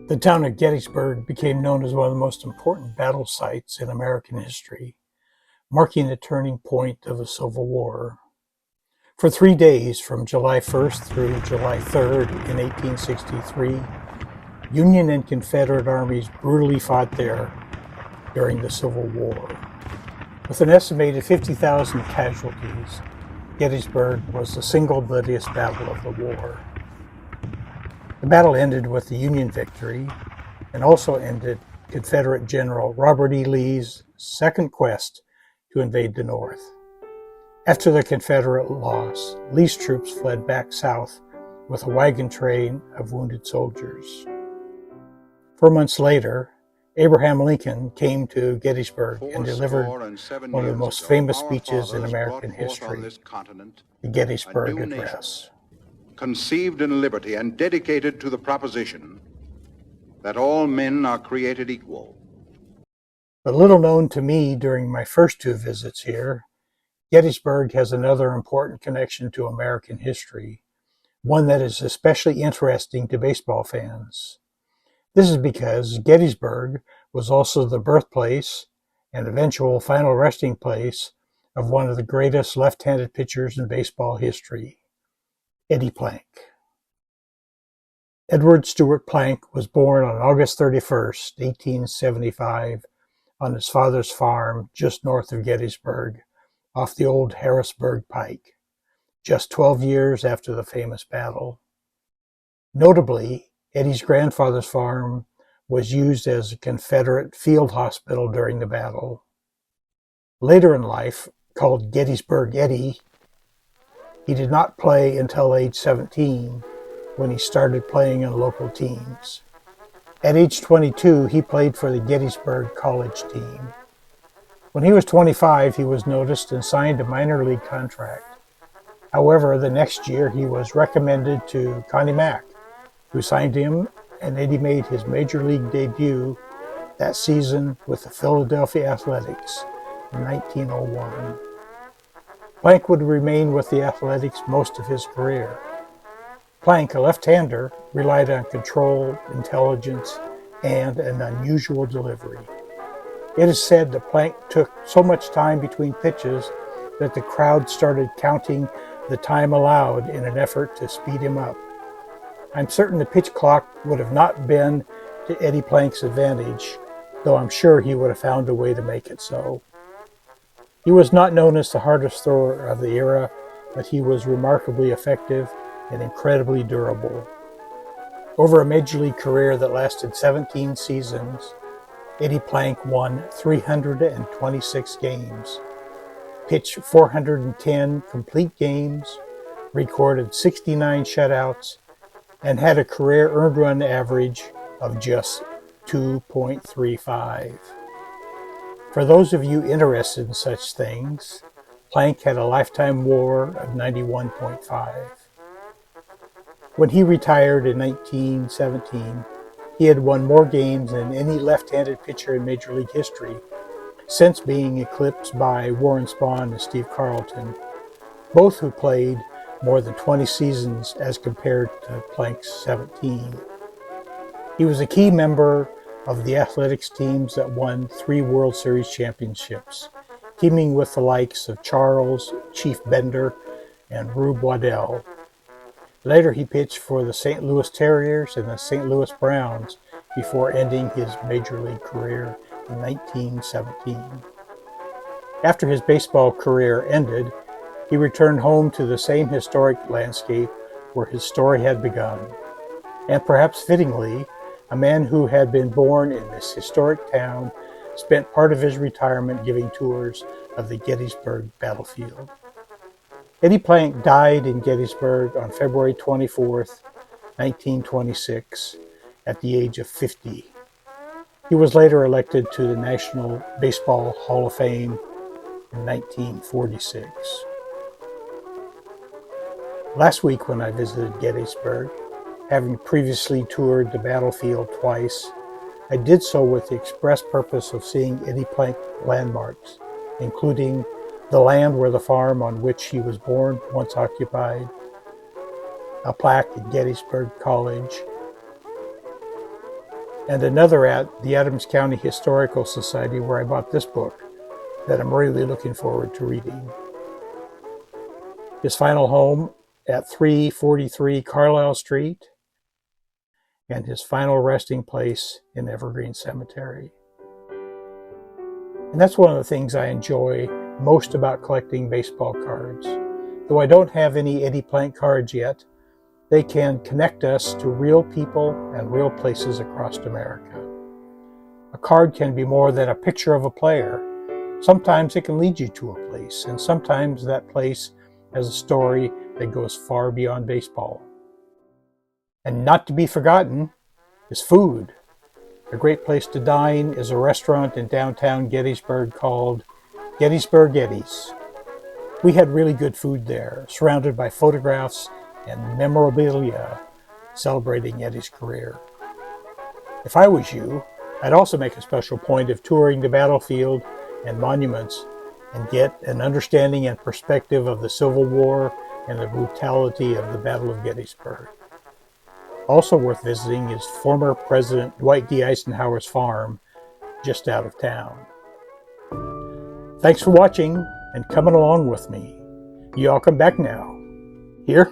The town of Gettysburg became known as one of the most important battle sites in American history, marking the turning point of the Civil War. For 3 days, from July 1st through July 3rd in 1863, Union and Confederate armies brutally fought there during the Civil War. With an estimated 50,000 casualties, Gettysburg was the single bloodiest battle of the war. The battle ended with the Union victory and also ended Confederate General Robert E. Lee's second quest to invade the North. After the Confederate loss, Lee's troops fled back south with a wagon train of wounded soldiers. 4 months later, Abraham Lincoln came to Gettysburg and delivered one of the most famous speeches in American history, the Gettysburg Address. Conceived in liberty and dedicated to the proposition that all men are created equal. But little known to me during my first 2 visits here, Gettysburg has another important connection to American history, one that is especially interesting to baseball fans. This is because Gettysburg was also the birthplace and eventual final resting place of one of the greatest left-handed pitchers in baseball history, Eddie Plank. Edward Stewart Plank was born on August 31st, 1875, on his father's farm just north of Gettysburg, off the old Harrisburg Pike, just 12 years after the famous battle. Notably, Eddie's grandfather's farm was used as a Confederate field hospital during the battle. Later in life, called Gettysburg Eddie, he did not play until age 17, when he started playing in local teams. At age 22, he played for the Gettysburg College team. When he was 25, he was noticed and signed a minor league contract. However, the next year he was recommended to Connie Mack, who signed him, and Eddie made his major league debut that season with the Philadelphia Athletics in 1901. Plank would remain with the Athletics most of his career. Plank, a left-hander, relied on control, intelligence, and an unusual delivery. It is said that Plank took so much time between pitches that the crowd started counting the time allowed in an effort to speed him up. I'm certain the pitch clock would have not been to Eddie Plank's advantage, though I'm sure he would have found a way to make it so. He was not known as the hardest thrower of the era, but he was remarkably effective and incredibly durable. Over a major league career that lasted 17 seasons, Eddie Plank won 326 games, pitched 410 complete games, recorded 69 shutouts, and had a career earned run average of just 2.35. For those of you interested in such things, Plank had a lifetime WAR of 91.5. When he retired in 1917, he had won more games than any left-handed pitcher in Major League history, since being eclipsed by Warren Spahn and Steve Carlton, both who played more than 20 seasons as compared to Plank's 17. He was a key member of the Athletics teams that won 3 World Series championships, teaming with the likes of Charles, Chief Bender, and Rube Waddell. Later he pitched for the St. Louis Terriers and the St. Louis Browns before ending his major league career in 1917. After his baseball career ended, he returned home to the same historic landscape where his story had begun. And perhaps fittingly, a man who had been born in this historic town spent part of his retirement giving tours of the Gettysburg battlefield. Eddie Plank died in Gettysburg on February 24th, 1926, at the age of 50. He was later elected to the National Baseball Hall of Fame in 1946. Last week when I visited Gettysburg, having previously toured the battlefield twice, I did so with the express purpose of seeing Eddie Plank landmarks, including the land where the farm on which he was born once occupied, a plaque at Gettysburg College, and another at the Adams County Historical Society, where I bought this book that I'm really looking forward to reading. His final home at 343 Carlisle Street, and his final resting place in Evergreen Cemetery. And that's one of the things I enjoy most about collecting baseball cards. Though I don't have any Eddie Plank cards yet, they can connect us to real people and real places across America. A card can be more than a picture of a player. Sometimes it can lead you to a place, and sometimes that place has a story that goes far beyond baseball. And not to be forgotten is food. A great place to dine is a restaurant in downtown Gettysburg called Gettysburg Eddie's. We had really good food there, surrounded by photographs and memorabilia celebrating Eddie's career. If I was you, I'd also make a special point of touring the battlefield and monuments and get an understanding and perspective of the Civil War and the brutality of the Battle of Gettysburg. Also worth visiting is former President Dwight D. Eisenhower's farm just out of town. Thanks for watching and coming along with me. You all come back now. Here?